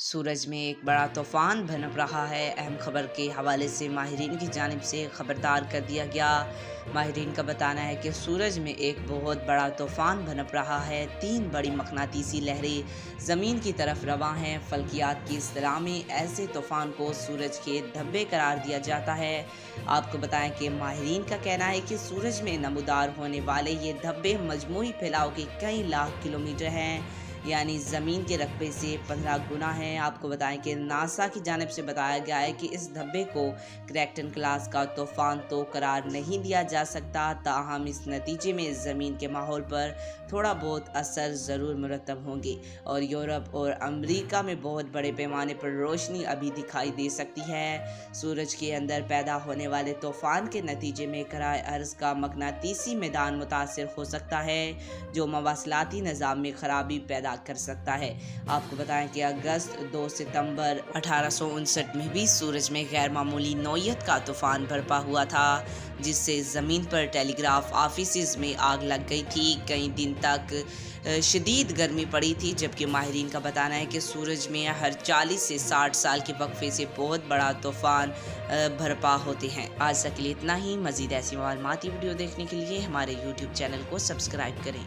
سورج میں ایک بڑا طوفان بھنپ رہا ہے۔ اہم خبر کے حوالے سے ماہرین کی جانب سے خبردار کر دیا گیا۔ ماہرین کا بتانا ہے کہ سورج میں ایک بہت بڑا طوفان بھنپ رہا ہے۔ 3 بڑی مقناطیسی لہریں زمین کی طرف رواں ہیں۔ فلکیات کی اصطلاح میں ایسے طوفان کو سورج کے دھبے قرار دیا جاتا ہے۔ آپ کو بتائیں کہ ماہرین کا کہنا ہے کہ سورج میں نمودار ہونے والے یہ دھبے مجموعی پھیلاؤ کے کئی لاکھ کلومیٹر ہیں، یعنی زمین کے رقبے سے 15 گنا ہیں۔ آپ کو بتائیں کہ ناسا کی جانب سے بتایا گیا ہے کہ اس دھبے کو کریکٹن کلاس کا طوفان تو قرار نہیں دیا جا سکتا، تاہم اس نتیجے میں زمین کے ماحول پر تھوڑا بہت اثر ضرور مرتب ہوں گے اور یورپ اور امریکہ میں بہت بڑے پیمانے پر روشنی ابھی دکھائی دے سکتی ہے۔ سورج کے اندر پیدا ہونے والے طوفان کے نتیجے میں کرۂ ارض کا مقناطیسی میدان متاثر ہو سکتا ہے، جو مواصلاتی نظام میں خرابی پیدا کر سکتا ہے۔ آپ کو بتائیں کہ اگست 2 ستمبر 1859 میں بھی سورج میں غیر معمولی نوعیت کا طوفان برپا ہوا تھا، جس سے زمین پر ٹیلی گراف آفیسز میں آگ لگ گئی تھی۔ کئی دن تک شدید گرمی پڑی تھی، جبکہ ماہرین کا بتانا ہے کہ سورج میں ہر 40 سے 60 سال کے وقفے سے بہت بڑا طوفان برپا ہوتے ہیں۔ آج تک کے لیے اتنا ہی۔ مزید ایسی معلوماتی ویڈیو دیکھنے کے لیے ہمارے YouTube چینل کو سبسکرائب کریں۔